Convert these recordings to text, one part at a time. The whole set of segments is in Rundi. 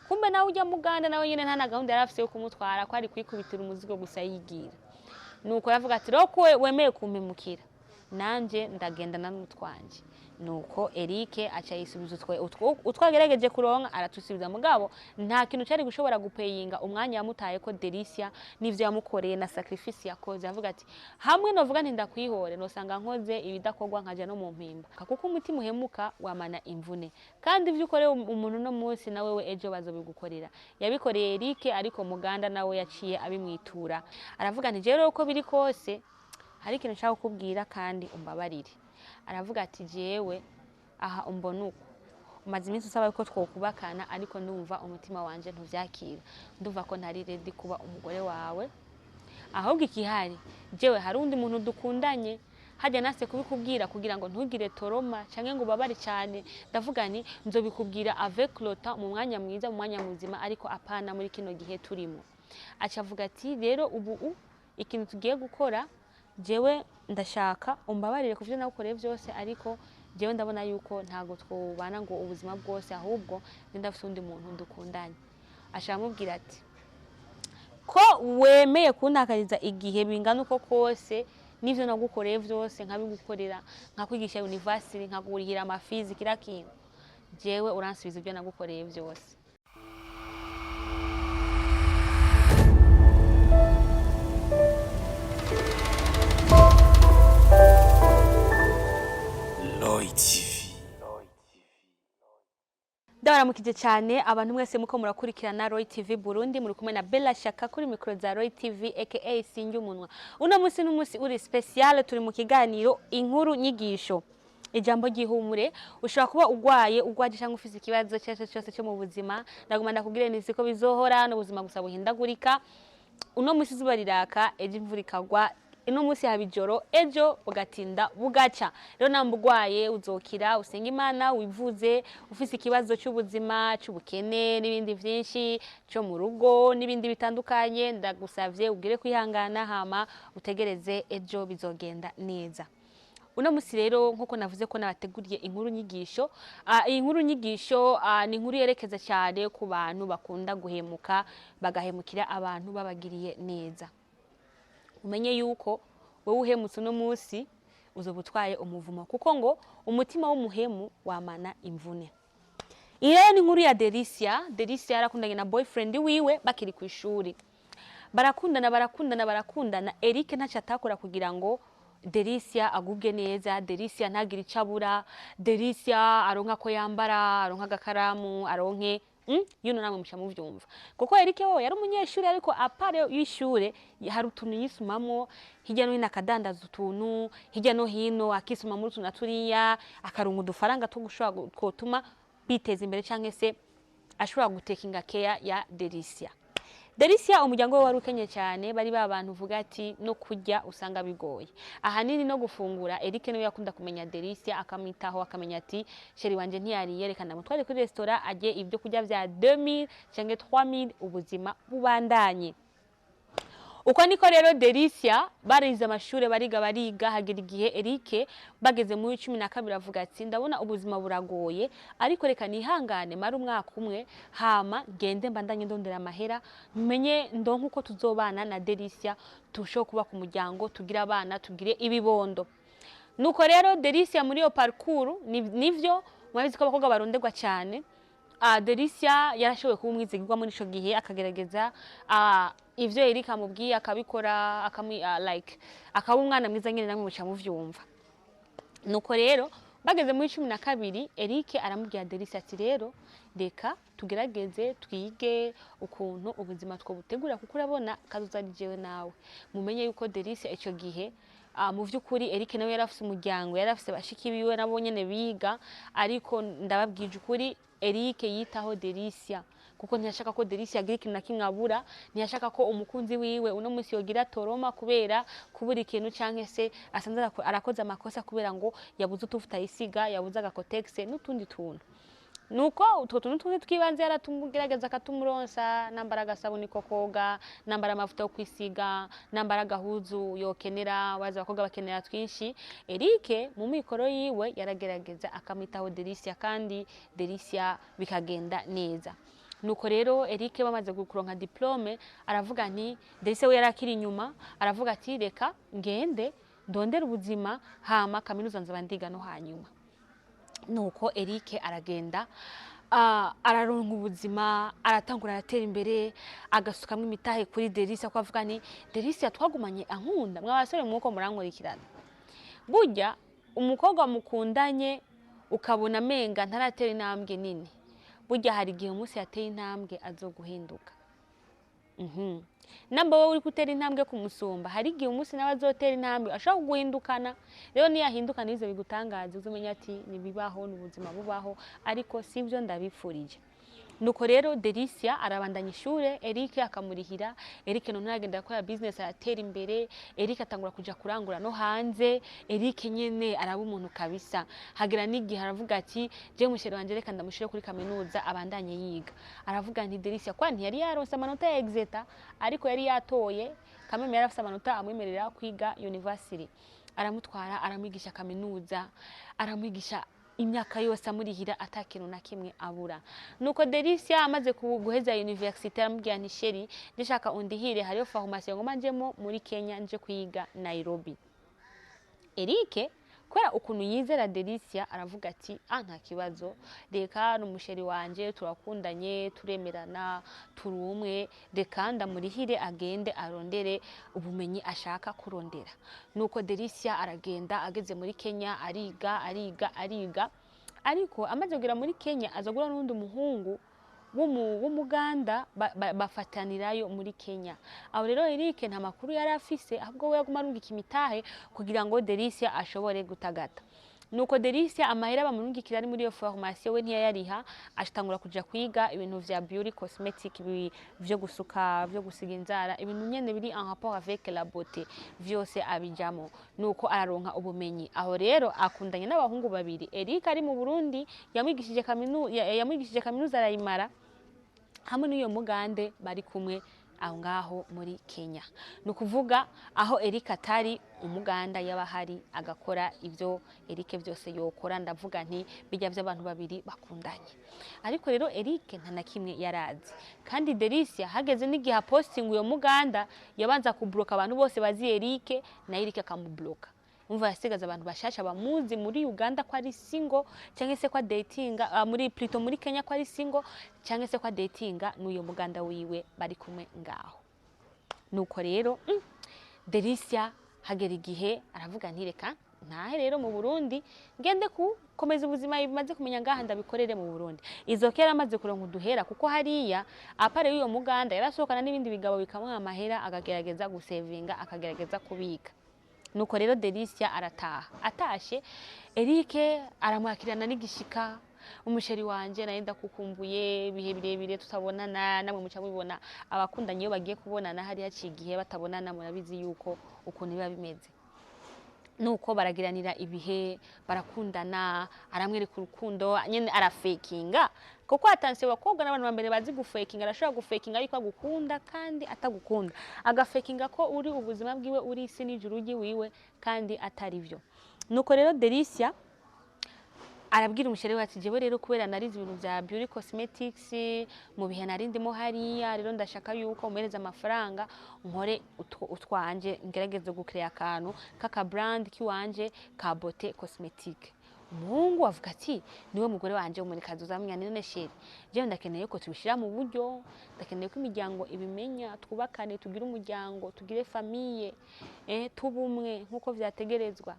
kumbe nawe ujya muganda nawe nyene nta na gahunda yarafise yo kumutwara ko ari kwikubitira umuzigo gusa yigira nuko yavuga ati roko wemeye kumpemukira nanje ndagendana n'utwanje nuko Eric aca yisubiza utwagerageje kuronka aratusubiza mugabo nta kintu cyari gushobora gupeyinga umwanya yamutaye ko Delicia nivyo yamukoreye na sacrifice yakoze avuga ati hamwe novuga nti ndakwihore no sanga nkoze ibidakorwa nkaje no mu mpimba kuko umutima uhemuka wamana imvune kandi ivyo ukoreye umuntu no munsi nawe we ejo bazobigukorera yabikoreye Eric ariko muganda nawe yaciye abimwitura aravuga nti jero uko biri kose hari ikintu nshaka kukubwira kandi umbabarire aravuga ati jewe aha umbona uko umaze iminsi usaba ko twokubakana ariko ndumva umutima wanje ntuvyakira ndumva ko ntari ready kuba umugore wawe ahubwo ikihari jewe hari undi muntu dukundanye hajya nase kubikubwira kugira ngo ntugire toroma canke ngo babari cyane ndavuga ni nzobikubwira avec le temps mu mwanya mwiza mu mwanya muzima ariko apana muri kino gihe turimo acavuga ati rero ubu ikintu tugiye gukora jewe ndashaka umbabarire kuvyo nagukoreye byose ariko jewe ndabona yuko ntago twobana ngo ubuzima bwose ahubwo ndafite undi muntu dukundanye ashamubwira ati ko wemeye kuntakariza igihe bingana uko kose nivyo nagukoreye byose nkabigukorera nkakwigisha university nkagurihira amafizi kira kintu jewe uransubiza ibyo nagukoreye byose Ndabaramukije cyane abantu mwese muko murakurikirana Roy TV Burundi muri kumwe na Bella Shaka kuri micro za Roy TV aka Sinjye umunwa uno munsi n'umunsi uri special turi mu kiganiro inkuru nyigisho ijambo gihumure ushobora kuba ugwaje cyangwa ufise ikibazo cyose cyo mu buzima ndaguma ndakubwire nisi ko bizohora no buzima gusa buhindagurika uno munsi zuba riraka ejo imvura ikagwa ino munsi habijoro ejo ugatinda bugaca rero nambugwaye uzokira usenga Imana wivuze ufise ikibazo cy'ubuzima cy'ubukene n'ibindi byinshi cyo mu rugo n'ibindi bitandukanye ndagusavye ugire kwihangana hama utegereze ejo bizogenda neza uno munsi rero nkuko navuze ko nabateguriye inkuru nyigisho inkuru nyigisho ni inkuru yerekeza cyane ku bantu bakunda guhemuka bagahemukira abantu babagiriye neza umenye yuko wowe uhemutse no munsi uzobutwaye umuvumo kuko ngo umutima w'umuhemu wamana imvune iyo ni inkuru ya Delicia yarakundanye na boyfriend wiwe bakiri ku ishuri barakundana Eric ntacha atakora kugira ngo Delicia agubwe neza Delicia ntagire icabura Delicia aronka ko yambara aronka agakaramu aronke yuno namwe musha muvyumva kuko Eric wo yari umunyeshuri ariko apare y'ishure hari utuntu yisumamwo hirya no hino akadandaza utuntu hirya no hino akisuma muri tunaturiya akarunga udufaranga two gushobora gutuma biteza imbere canke se ashobora gutekinga care ya Delicia umuryango we wari ukenye cyane bari babantu vuga ati no kurya usanga bigoye ahanini no gufungura Eric niwe yakunda kumenya Delicia akamitaho akamenya ati sheri wanje ntiyari yerekana mutware kuri restaurant aje ibyo kurya bya 2000 cyangwa 3000 ubuzima bubandanye uko niko rero Delicia barize amashure bariga hagira igihe Eric bageze mu 12 avuga ati ndabona ubuzima buragoye ariko reka nihangane mara umwaka umwe hama gende mbandanye ndondera amahera menye ndonko uko tuzobana na Delicia tusho kuba ku muryango tugira abana tugire ibibondo nuko rero Delicia muri yo parcours nivyo mwabizi ko abakobwa barondegwa cyane Delicia yarashoboye kuba umwizigirwa muri ico gihe akagerageza ivyo Eric amubwiye akabikora akaba umwana mwiza nyine namwe muca muvyumva nuko rero bageze muri 12 Eric aramubwiye Delicia ati rero reka tugerageze twige ukuntu ubuzima two butegura kuko urabona kazuzarijewe nawe mumenye yuko Delicia ico gihe mu vyukuri Eric nawe yarafise umuryango yarafise bashiki biwe nabo nyene biga ariko ndababwije ukuri Eric yitaho Delicia kuko ntiyashaka ko Delicia agira ikintu na kimwe abura ntiyashaka ko umukunzi wiwe uno munsi yogira toroma kubera kubura ikintu canke se asanze arakoza amakosa kubera ngo yabuze utufuta yisiga yabuze agakotex n'utundi tuntu nuko utwo tuntu tundi twibanze yaratumugerageza akatumuronsa nambara agasabuni ko koga nambara amavuta yo kwisiga nambara agahuzu yokenera waza bakobwa bakenera twinshi Eric mu mikoro yiwe yaragerageza akamitaho Delicia kandi Delicia bikagenda neza nuko rero Eric bamaze kuronka diplome aravuga nti Delicia we yarakiri inyuma aravuga ati reka ngende ndondera ubuzima hama kaminuza nzaba ndiga no hanyuma. Nuko Eric aragenda araronka ubuzima aratangura aratera imbere agasukamwe imitahe kuri Delicia ko avuga ni Delicia twagumanye ankunda mwabasore mwuko murankurikirana. Burya umukobwa mukundanye ukabona menga ntaratera intambwe nini, burya hari igihe umunsi yateye intambwe azoguhinduka. Namba wowe uri gutera intambwe kumusumba, hari igihe umunsi nawe azotera intambwe ashaka guhindukana. Rero niyahinduka nizo bigutangaza uzumenya ati nibibaho n'ubuzima bubaho, ariko sivyo ndabipfurije. Nuko rero Delicia arabandanya ishure, Eric akamurihira. Eric none agenda akora business aratera imbere, Eric atangura kuja kurangura no hanze. Eric nyene araba umuntu kabisa, hagera n'igihe aravuga ati je mushero wanje reka ndamushire kuri kaminuza abandanye yiga. Aravuga nti Delicia kwa ntiyari yaronse amanota ya exeta, ariko yari yatoye kameme yari afise amanota amwemerera kwiga university. Aramutwara aramwigisha kaminuza, aramwigisha imyaka yose amurihira atakintu na kimwe abura. Nuko Delicia amaze guheza university aramubwira nti sheri ndishaka undihire hariyo pharmacie ngo manjemo muri Kenya nje kwiga Nairobi. Eric kwera ukuntu yizera Delicia aravuga ati nta kibazo, reka n'umusheri wanje turakundanye turemerana turumwe, reka ndamurihire agende arondere ubumenyi ashaka kurondera. Nuko Delicia aragenda ageze muri Kenya ariga ariko amaze kugera muri Kenya azagura n'undi muhungu w'umuganda bafatanirayo muri Kenya. Aho rero Eric nta makuru yari afise, ahubwo we yaguma arungika imitahe kugira ngo Delicia ashobore gutagata. Nuko Delicia amahera bamurungikira ari muri iyo formation we ntiyariha, ashitangura kuja kwiga ibintu vya beauty cosmetic, byo gusuka, byo gusiga inzara, ibintu nyene biri en rapport avec la beauté vyose abijamo. Nuko araronka ubumenyi. Aho rero akundanye n'abahungu babiri. Eric ari mu Burundi yamwigishije kaminuza arayimara, hamwe n'uyo mugande bari kumwe aho ngaho muri Kenya. Nukuvuga aho Eric atari umuganda yabahari agakora ibyo Eric byose yokora, ndavuga nti bijya by'abantu babiri bakundanye. Ariko rero Eric nta na kimwe yarazi, kandi Delicia hageze n'igihe posting uyo muganda yabanza kubloka abantu bose bazi Eric na Eric akamubloka. Umva yasigaza abantu bashasha bamuzi muri Uganda ko ari single cyangwa se kwa datinga, muri Kenya ko ari single cyangwa se kwa datinga n'uyo muganda wiwe bari kumwe ngaho. Nuko rero Delicia hagera igihe aravuga nti reka ntahe rero mu Burundi ngende komeza ubuzima bimaze kumenya ngaha ndabikorere mu Burundi. Izo kera amaze kuronka uduhera, kuko hariya apare y'uyo muganda yarasokana n'ibindi bigabo bikamuha amahera akagerageza gusevinga akagerageza kubika. Nuko rero Delicia arataha. Atashe Eric aramwakirana n'igishika, umusheri wanje naenda kukumbuye bihe birebire tutabonana, namwe muca mubibona abakundanye iyo bagiye kubonana hari haciye igihe batabonana, murabizi yuko ukuntu biba bimeze. Nuko baragiranira ibihe barakundana, aramwereka urukundo nyene arafakinga, kuko atanse bakobwa n'abantu bambere bazi gufakinga, arashobora gufakinga ariko agukunda kandi atagukunda, agafakinga ko uri ubuzima bwiwe uri isi n'ijuru ryiwiwe kandi atari byo. Nuko rero Delicia arabwira umusheri we ati jewe rero kubera narize ibintu bya beauty cosmetics mu bihe narindimo hariya, rero ndashaka yuko umereza amafaranga nkore utwanje ngerageze gukreya akantu kaka brand kiwanje ka beauty cosmetic. Umuhungu avuga ati niwe mugore wanje umuri kazuzamya none sheri, je ndakeneye ko tubishira mu buryo, ndakeneye ko imiryango ibimenya, twubakane tugire umuryango, tugire famille, tubumwe nkuko vyategerezwa.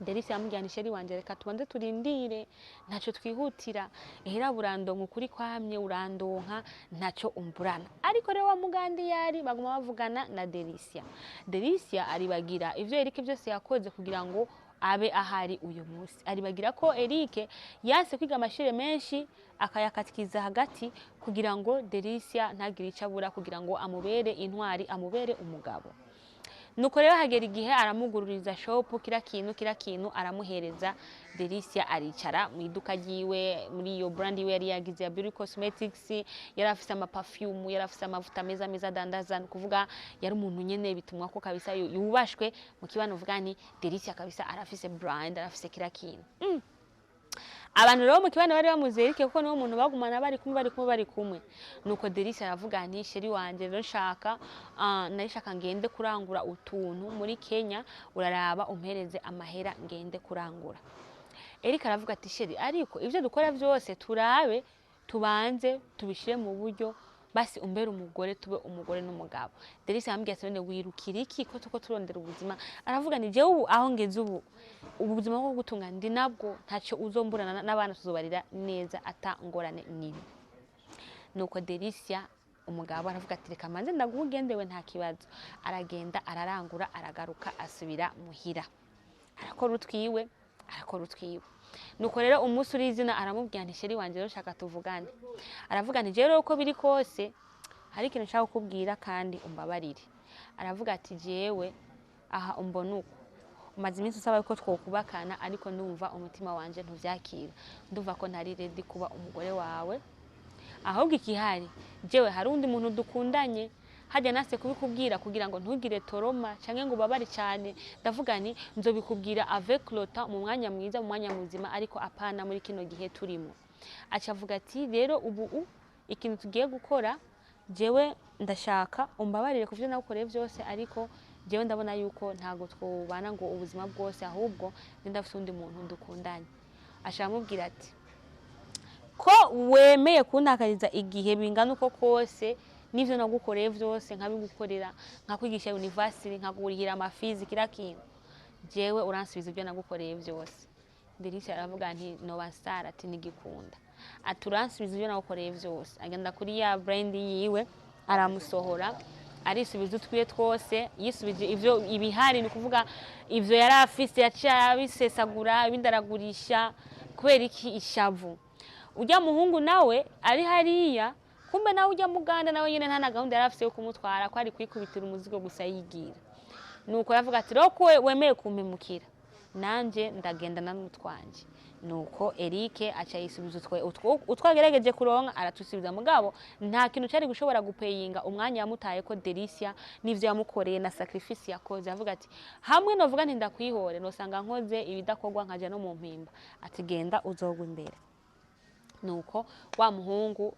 Delicia amujyana isheri wanje reka tubanze turindire ntaco twihutira, ehera burandonka ukuri kwamye urandonka ntaco umburana. Ariko rero wa mugandi yari baguma bavugana na Delicia. Delicia aribagira ivyo Eric byose yakoze kugira ngo abe ahari uyu munsi. Aribagira ko Eric yanse kwiga amashire menshi akayakatikiza hagati kugira ngo Delicia ntagire icabura, kugira ngo amubere intwari, amubere umugabo. Nuko rero hagera igihe aramugururiza shop, kira kintu aramuhereza. Delicia aricara mu iduka ryiwe, muri iyo brand we yari yagize ya beauty cosmetics, yari afise ama perfume, yari afise amavuta meza dandaza, kuvuga yari umuntu nyene bitumwa ko kabisa yubashwe mu kibano, vuga ni Delicia kabisa arafise brand, arafise kira kintu. abantu rero mu kibana bari bamuzerike kuko niwo muntu bagumana bari kumwe nuko Delicia aravuga nti sheri wanje rero nshaka nayishaka ngende kurangura utuntu muri Kenya uraraba umpereze amahera ngende kurangura. Eric aravuga ati sheri ariko ivyo dukora byose turabe tubanze tubishire mu buryo basi umbere umugore tube umugore n'umugabo. Delicia yambwiye ati none wirukira iki ko tuko turondera ubuzima. Aravuga ni jewe ubu aho ngeze ubu ubuzima bwo gutunga ndi nabwo ntacyo uzomburana n'abana tuzobarira neza ata ngorane nibi. Nuko Delicia umugabo aravuga ati reka manze ndagugendewe nta kibazo. Aragenda ararangura aragaruka asubira muhira. Arakora utwiwe. Nuko rero umunsi uri izina aramubwira nti sheri wanje rero shaka tuvugane. Aravuga nti je rero uko biri kose hari ikintu nshaka kukubwira kandi umbabarire. Aravuga ati jewe aha umbona uko umaze iminsi usaba ko twokubakana ariko ndumva umutima wanje ntuvyakira. Ndumva ko ntari ready kuba umugore wawe. Ahubwo ikihari jewe hari undi muntu dukundanye hajya nase kubikubwira kugira ngo ntugire toroma canke ngo babari cyane. Ndavuga ni nzobikubwira avec le temps mu mwanya mwiza mu mwanya muzima ariko apana muri kino gihe turimo. Acavuga ati rero ubu ikintu tugiye gukora jewe ndashaka umbabarire kuvyo nagukoreye byose ariko jewe ndabona yuko ntago twobana ngo ubuzima bwose ahubwo ndafite undi muntu dukundanye. Ashamubwira ati ko wemeye kuntakariza igihe bingana uko kose nivyo nagukoreye byose nkabigukorera nkakwigisha university nkagurihira amafizi kirakintu jewe uransubiza ibyo nagukoreye byose. Delicia aravuga nti no basara ati nigikunda aturansubiza ibyo nagukoreye byose. Agenda kuri ya brand yiwe aramusohora arisubiza utwiye twose yisubije ivyo ibihari ni kuvuga ivyo yari afise yaciye bisesagura ibindaragurisha kubera iki ishavu. Ujya muhungu nawe ari hariya kumbe nawe ujya muganda nawe nyene nta gahunda yari afise yo kumutwara ko ari kwikubitira umuzigo gusa yigira. Nuko yavuga ati roko wemeye kumpemukira nanje ndagenda nanutwanje. Nuko Eric aca yisubiza utwagerageje kuronka aratusubiza mugabo nta kintu cyari gushobora gupeyinga umwanya yamutaye ko Delicia nivyo yamukoreye na sacrifice yakoze. Avuga ati hamwe novuga nti ndakwihore no sanga nkoze ibidakorwa nkaje no mu mpimba ati genda uzogwa imbere. Nuko wa muhungu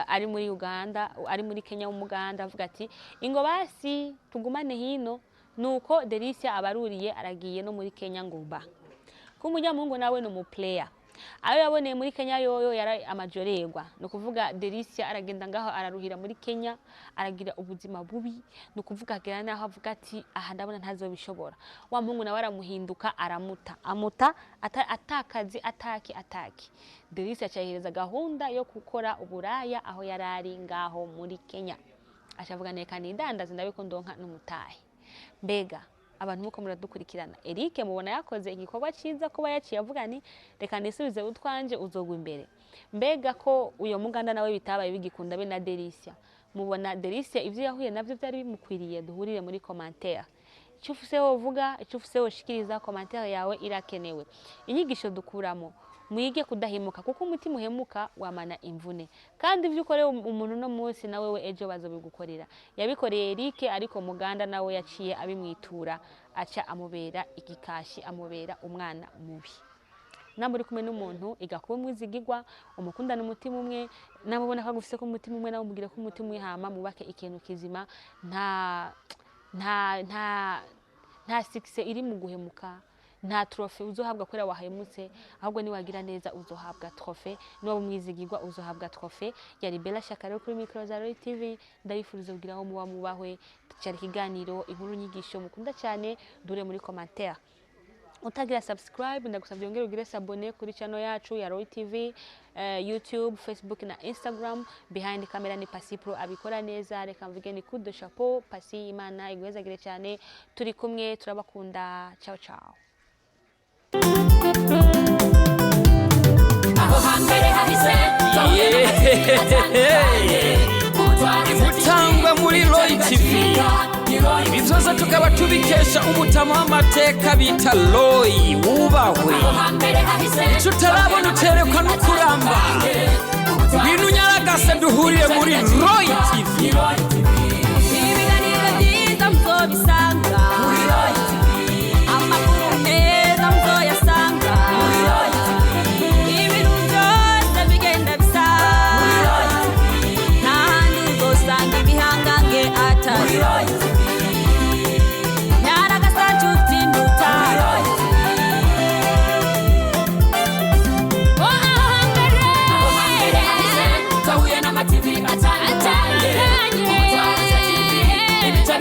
ari muri Uganda ari muri Kenya umuganda avuga ati ingo basi tugumane hino. Nuko Delicia abaruriye aragiye no muri Kenya nguba kumujya muhungu nawe no mu player ayo yaboneye muri Kenya yoyo yara amajorerwa. No kuvuga Delicia aragenda ngaho araruhira muri Kenya aragira ubuzima bubi. No kuvuga agera naho avuga ati aha ndabona ntazobishobora. Wa muhungu nawe aramuhinduka amuta atakazi ataki. Delicia cyahereza gahunda yo gukora uburaya aho yarari ngaho muri Kenya. Ashavuga neka nidandaza ndabiko ndonka n'umutahe. Mbega abantu muko muradukurikirana Eric mubona yakoze igikorwa cyiza kuba yaciye avuga ni reka nisubize utwanje uzogwa imbere. Mbega ko uyo muganda nawe bitabaye bigikunda be na Delicia mubona Delicia ivyo yahuye navyo byari bimukwiriye. Duhurire muri commentaire icyo ufise wovuga icyo ufise woshikiriza. Commentaire yawe irakenewe. Inyigisho dukuramo mwige kudahimuka kuko umutima uhemuka wamana imvune kandi ivyo ukore umuntu no munsi nawe we ejo bazobigukorera. Yabikoreye Eric ariko muganda nawe yaciye abimwitura aca amubera igikashi amubera umwana mubi. Namuri kumwe n'umuntu igakuba mwizigirwa umukundana umutima umwe namubona ko gufise ko umutima umwe nawe mubwire ko umutima umwe hama mubake ikintu kizima. nta success iri mu guhemuka. Nta trophy uzohabwa kwera wahemutse ahubwo ni wagira neza uzohabwa trophy no mwizigirwa uzohabwa trophy. Yari Bella Shakaro kuri micro za Roy TV ndabifuriza kugira aho muba mubahwe cyari kiganiro inkuru nyigisho mukunda cyane. Dure muri commentaire utagira subscribe ndagusabye ongera ugire s'abonner kuri channel yacu ya Roy TV YouTube, Facebook na Instagram. Behind camera ni Pasi Pro abikora neza. Reka mvuge ni coup de chapeau Pasi. Imana igwezagire cyane turi kumwe turabakunda. Ciao ciao. Imutangwa muri Roy TV ibi byose tukaba tubikesha umutama w'amateka bita Roy wubahwe. Icyo utarabona uterekwa no kuramba bintu nyaragase duhuriye muri Roy TV. Ibiganiro byiza muzobisanga muri Roy TV. Amakuru meza muzoyasanga muri Roy TV.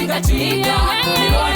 twiga twiga